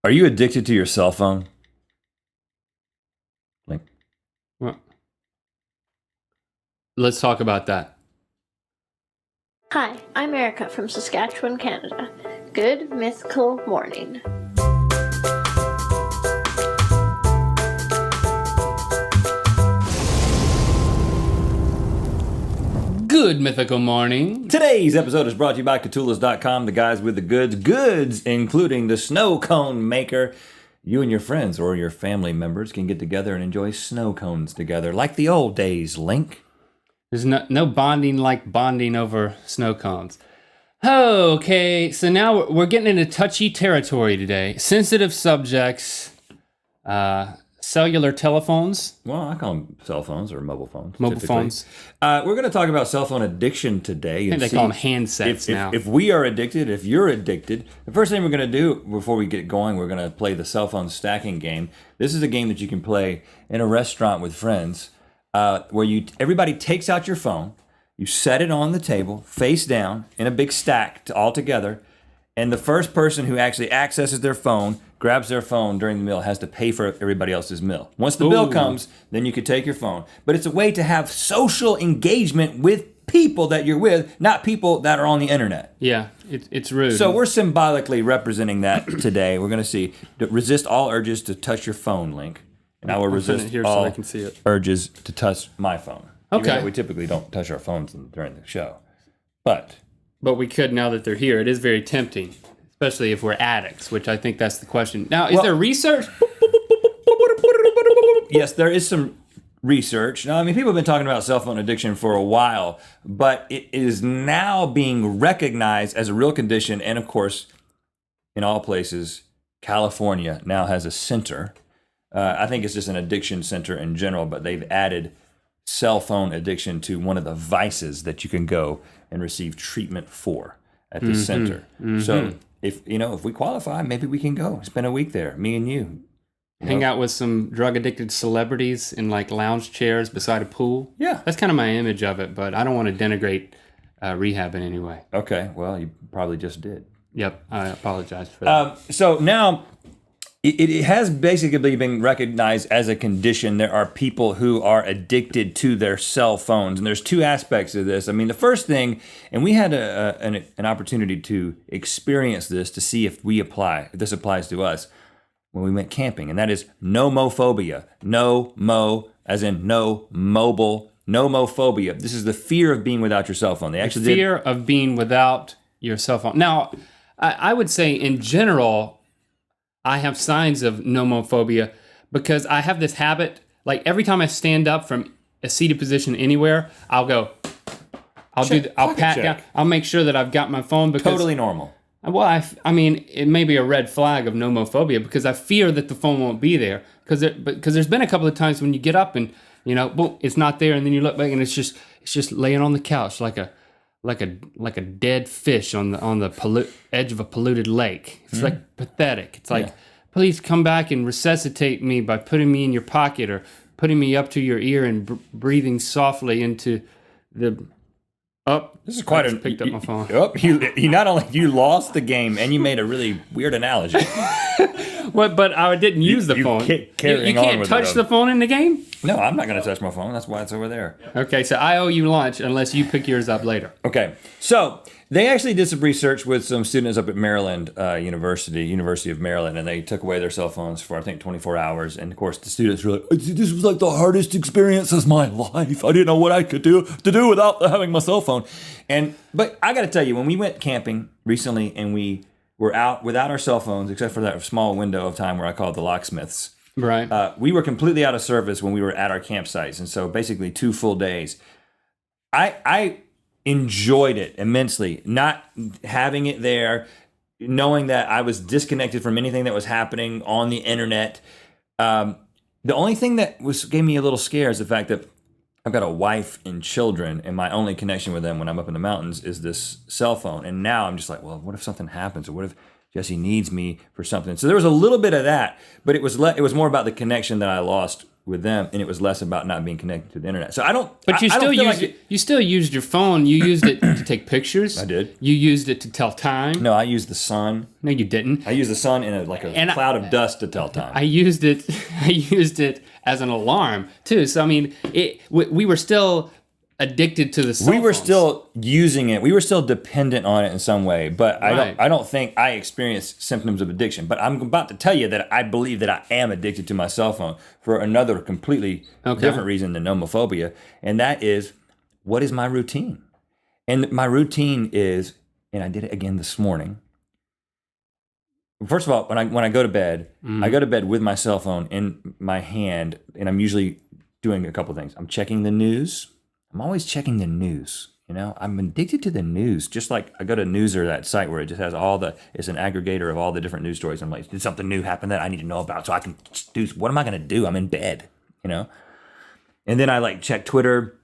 Are you addicted to your cell phone? Like, Well, let's talk about that. Hi, I'm Erica from Saskatchewan, Canada. Good mythical morning. Good mythical morning. today's episode is brought to you by Catulas.com, the guys with the goods. Goods, including the snow cone maker. You and your friends or your family members can get together and enjoy snow cones together, like the old days, Link. There's no bonding like bonding over snow cones. Okay, so now we're getting into touchy territory today. Sensitive subjects, cellular telephones, Well, I call them cell phones or mobile phones. mobile typically. phones. We're going to talk about cell phone addiction today. I think they call them handsets now. If we are addicted, if you're addicted, the first thing we're going to do before we get going, we're going to play the cell phone stacking game. This is a game that you can play in a restaurant with friends, where everybody takes out your phone, you set it on the table, face down, in a big stack all together, and the first person who actually accesses their phone, grabs their phone during the meal, has to pay for everybody else's meal. Once the bill comes, then you can take your phone. But it's a way to have social engagement with people that you're with, not people that are on the internet. Yeah, it's rude. So we're symbolically representing that today. We're going to see, resist all urges to touch your phone, Link. And I will putting resist it here so all they can see it. urges to touch my phone. Even Okay. though we typically don't touch our phones during the show. But But we could now that they're here. It is very tempting, especially if we're addicts, which I think that's the question. Now, is there research? yes, there is some research. Now, I mean, people have been talking about cell phone addiction for a while, but it is now being recognized as a real condition. And of course, in all places, California now has a center. I think it's just an addiction center in general, but they've added cell phone addiction to one of the vices that you can go and receive treatment for at the center. So if we qualify, maybe we can go spend a week there, me and you. Hang out with some drug addicted celebrities in like lounge chairs beside a pool. Yeah. That's kind of my image of it, but I don't want to denigrate rehab in any way. Okay. Well, you probably just did. Yep, I apologize for that. So now it has basically been recognized as a condition. There are people who are addicted to their cell phones, and there's two aspects of this. I mean, the first thing, and we had an opportunity to experience this to see if this applies to us when we went camping, and that is nomophobia. No mo, as in no mobile, nomophobia. This is the fear of being without your cell phone. They actually Fear of being without your cell phone. Now, I would say in general, I have signs of nomophobia because I have this habit, like every time I stand up from a seated position anywhere, I'll go, I'll pat check. down, I'll make sure that I've got my phone because totally normal. well, I mean, it may be a red flag of nomophobia because I fear that the phone won't be there. Because there's been a couple of times when you get up and boom, it's not there, and then you look back and it's just laying on the couch like a dead fish on the edge of a polluted lake. It's like pathetic. It's like, please come back and resuscitate me by putting me in your pocket or putting me up to your ear and breathing softly into the. This is quite picked up my phone. You not only you lost the game and you made a really weird analogy. What? But I didn't use the phone. carrying You on can't with touch it. the phone in the game. No, I'm not going to touch my phone. That's why it's over there. Okay, so I owe you lunch unless you pick yours up later. Okay, so they actually did some research with some students up at Maryland University of Maryland, and they took away their cell phones for I think 24 hours. And of course, the students were like, "This was like the hardest experience of my life. I didn't know what I could do without having my cell phone." But I got to tell you, when we went camping recently and we were out without our cell phones, except for that small window of time where I called the locksmiths. Right. We were completely out of service when we were at our campsites, and so basically 2 full days. I enjoyed it immensely, not having it there, knowing that I was disconnected from anything that was happening on the internet. The only thing that gave me a little scare is the fact that I've got a wife and children, and my only connection with them when I'm up in the mountains is this cell phone. And now I'm just like, well, what if something happens? Or what if Jesse needs me for something. So there was a little bit of that, but it was it was more about the connection that I lost with them, and it was less about not being connected to the internet. So I don't. But you I still don't feel used like it. You still used your phone. You used it to take pictures. I did. You used it to tell time. No, I used the sun. No, you didn't. I used the sun in a cloud of dust to tell time. I used it. I used it as an alarm too. So I mean, we were still addicted to the cell we were phones. still using it. We were still dependent on it in some way. But Right. I don't think I experienced symptoms of addiction. But I'm about to tell you that I believe that I am addicted to my cell phone for another completely different reason than nomophobia, and that is, what is my routine? And my routine is, and I did it again this morning. First of all, when I go to bed, I go to bed with my cell phone in my hand, and I'm usually doing a couple things. I'm checking the news. I'm always checking the news. You know, I'm addicted to the news. Just like I go to Newser, that site where it just has it's an aggregator of all the different news stories. I'm like, did something new happen that I need to know about so I can do, what am I going to do? I'm in bed, you know? And then I like check Twitter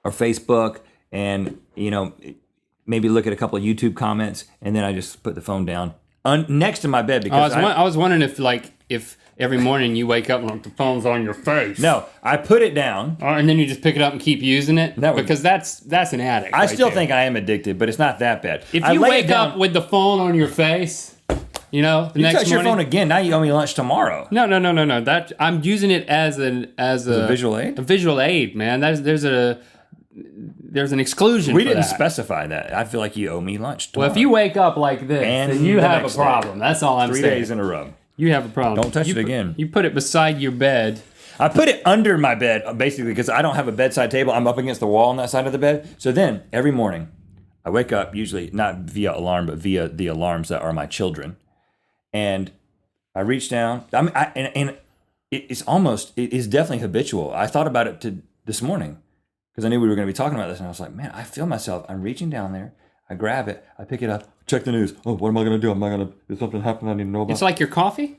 or Facebook and, you know, maybe look at a couple of YouTube comments, and then I just put the phone down next to my bed because I was wondering if every morning you wake up and the phone's on your face. no, I put it down. And then you just pick it up and keep using it? Because that's an addict. I right still there. think I am addicted, but it's not that bad. If I you lay wake it down, up with the phone on your face, you know, the you next touch your morning. phone again. Now you owe me lunch tomorrow. No. That I'm using it as a visual aid? A visual aid, man. There's an exclusion. We for didn't that. specify that. I feel like you owe me lunch tomorrow. Well, if you wake up like this, And then you the have a next day. problem. That's all I'm 3 saying. days in a row. You have a problem. Don't touch You it again. You put it beside your bed. I put it under my bed, basically, because I don't have a bedside table. I'm up against the wall on that side of the bed. So then, every morning, I wake up, usually not via alarm, but via the alarms that are my children. And I reach down. It is definitely habitual. I thought about it this morning because I knew we were going to be talking about this. And I was like, man, I feel myself. I'm reaching down there. I grab it. I pick it up. Check the news. Oh, what am I going to do? Is something happening I need to know about? It's like your coffee.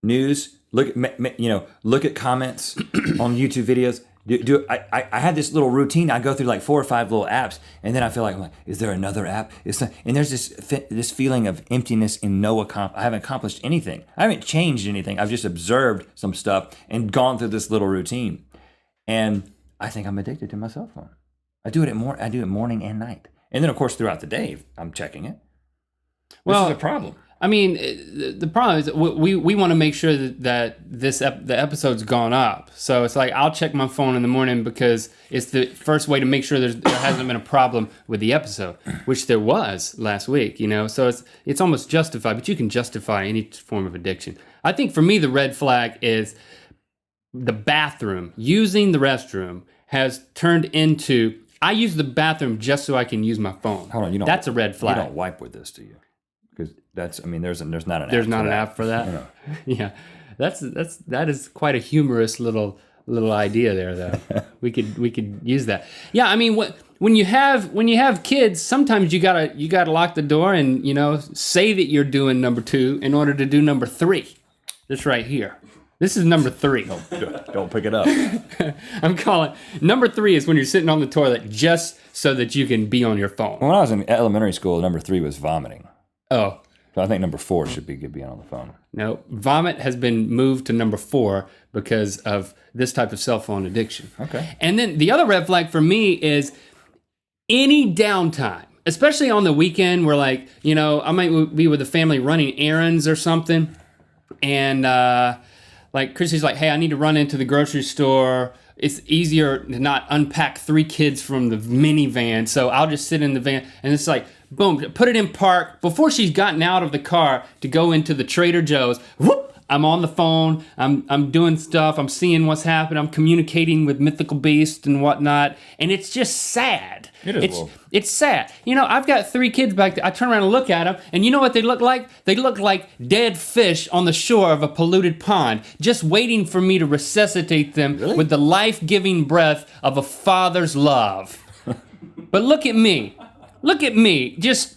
News. Look at comments on YouTube videos. I had this little routine. I go through like 4 or 5 little apps, and then I feel like, is there another app? And there's this feeling of emptiness and I haven't accomplished anything. I haven't changed anything. I've just observed some stuff and gone through this little routine. And I think I'm addicted to my cell phone. I do it morning and night, and then of course throughout the day I'm checking it. This is a problem. I mean, the problem is we want to make sure that the episode's gone up. So it's like I'll check my phone in the morning because it's the first way to make sure there hasn't been a problem with the episode, which there was last week. You know, so it's almost justified. But you can justify any form of addiction. I think for me the red flag is the bathroom. Using the restroom has turned into I use the bathroom just so I can use my phone. Hold on, That's a red flag. You don't wipe with this, do you? Because there's not an There's app not for an that. app for that. No. Yeah, that is quite a humorous little idea there, though. we could use that. Yeah, I mean, when you have kids, sometimes you gotta lock the door and say that you're doing number 2 in order to do number 3. This right here. This is number 3. Don't pick it up. I'm calling number 3 is when you're sitting on the toilet just so that you can be on your phone. When I was in elementary school, number 3 was vomiting. Oh. So I think number 4 should be being on the phone. No, vomit has been moved to number 4 because of this type of cell phone addiction. Okay. And then the other red flag for me is any downtime, especially on the weekend where I might be with the family running errands or something. And like Chrissy's like, hey, I need to run into the grocery store. It's easier to not unpack 3 kids from the minivan. So I'll just sit in the van and it's like, boom, put it in park. Before she's gotten out of the car to go into the Trader Joe's, whoop, I'm on the phone. I'm doing stuff. I'm seeing what's happening. I'm communicating with mythical beasts and whatnot. And it's just sad. It is. It's sad. I've got 3 kids back there. I turn around and look at them, and you know what they look like? They look like dead fish on the shore of a polluted pond, just waiting for me to resuscitate them with the life-giving breath of a father's love. But look at me. Look at me. Just.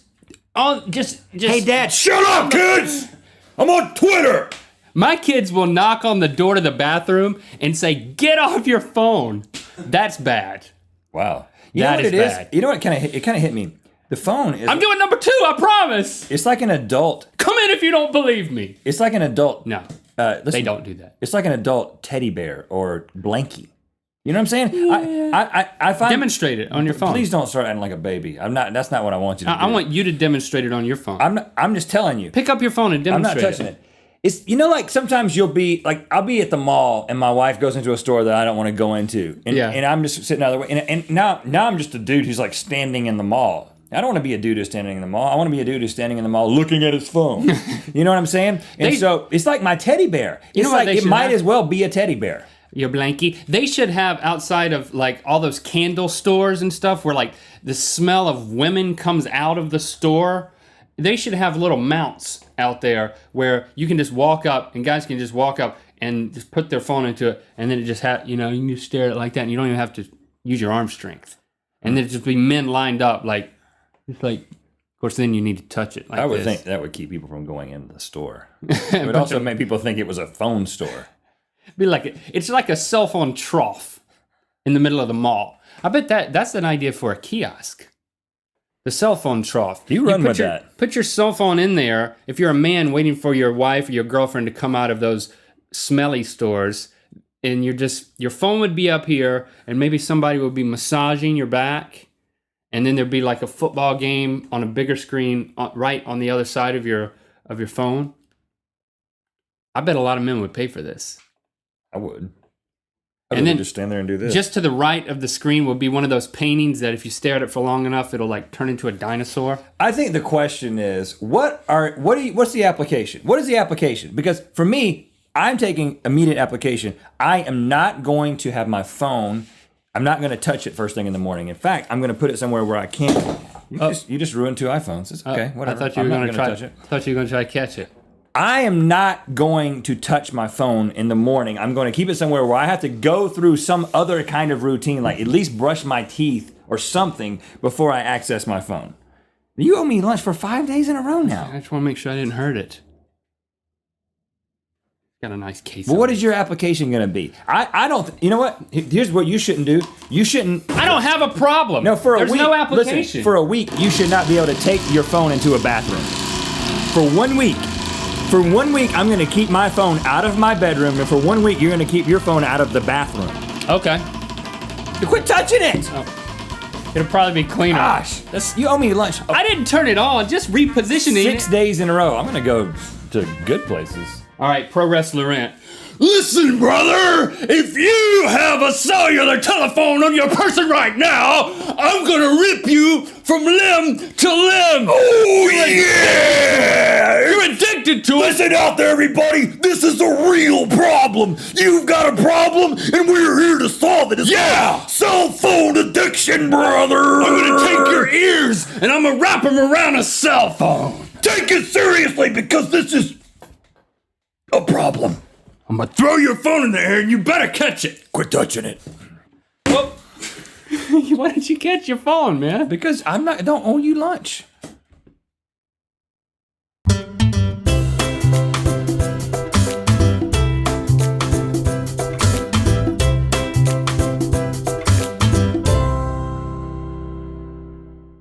Hey, Dad, shut up, kids! I'm on Twitter! My kids will knock on the door to the bathroom and say, "Get off your phone." That's bad. Wow. You know That what is it is? bad. You know what it kind of hit me? The phone is. I'm doing number 2, I promise. It's like an adult. Come in if you don't believe me. It's like an adult. No, Listen, they don't do that. It's like an adult teddy bear or blankie. You know what I'm saying? Yeah. I find. Demonstrate it on your phone. Please don't start acting like a baby. I'm not. That's not what I want you to do. I want you to demonstrate it on your phone. I'm just telling you. Pick up your phone and I'm demonstrate not touching it. It's like sometimes you'll be like I'll be at the mall and my wife goes into a store that I don't want to go into and, Yeah. and I'm just sitting out of the way and now I'm just a dude who's like standing in the mall. I don't want to be a dude who's standing in the mall. I want to be a dude who's standing in the mall looking at his phone. You know what I'm saying? And so it's like my teddy bear. You It's know what like they it should might have? as well be a teddy bear. Your blankie. They should have outside of like all those candle stores and stuff where like the smell of women comes out of the store. They should have little mounts out there where you can just walk up and guys can just walk up and just put their phone into it and then it just you can just stare at it like that and you don't even have to use your arm strength. And then it just be men lined up like, of course then you need to touch it like I would this. think that would keep people from going into the store. It would also make people think it was a phone store. Be like it's like a cell phone trough in the middle of the mall. I bet that's an idea for a kiosk. The cell phone trough. You run with that. Put your cell phone in there. If you're a man waiting for your wife or your girlfriend to come out of those smelly stores, and your phone would be up here, and maybe somebody would be massaging your back, and then there'd be like a football game on a bigger screen right on the other side of your phone. I bet a lot of men would pay for this. I would. And then just stand there and do this. Just to the right of the screen will be one of those paintings that if you stare at it for long enough, it'll like turn into a dinosaur. I think the question is, what's the application? What is the application? Because for me, I'm taking immediate application. I am not going to have my phone. I'm not going to touch it first thing in the morning. In fact, I'm going to put it somewhere where I can't. You just ruined 2 iPhones. It's okay, whatever. I thought you were going to touch it. try to catch it. I am not going to touch my phone in the morning. I'm going to keep it somewhere where I have to go through some other kind of routine, like at least brush my teeth or something before I access my phone. You owe me lunch for 5 days in a row now. I just want to make sure I didn't hurt it. Got a nice case. But what is your application going to be? I don't. You know what? Here's what you shouldn't do. You shouldn't. I don't have a problem. No, for a There's week. no application. Listen, for a week, you should not be able to take your phone into a bathroom. For 1 week. For 1 week, I'm going to keep my phone out of my bedroom, and for 1 week, you're going to keep your phone out of the bathroom. Okay. Quit touching it! It'll probably be cleaner. Gosh, you owe me lunch. I didn't turn it on. Just repositioning 6 it. days in a row. I'm going to go to good places. All right, Pro Wrestler Rant. Listen, brother, if you have a cellular telephone on your person right now, I'm gonna rip you from limb to limb. Oh, yeah! You're addicted to it. Listen out there, everybody. This is a real problem. You've got a problem, and we're here to solve it. It's called cell phone addiction, brother. I'm gonna take your ears, and I'm gonna wrap them around a cell phone. Take it seriously, because this is a problem. I'm gonna throw your phone in the air and you better catch it. Quit touching it. Why did you catch your phone, man? Because I don't owe you lunch.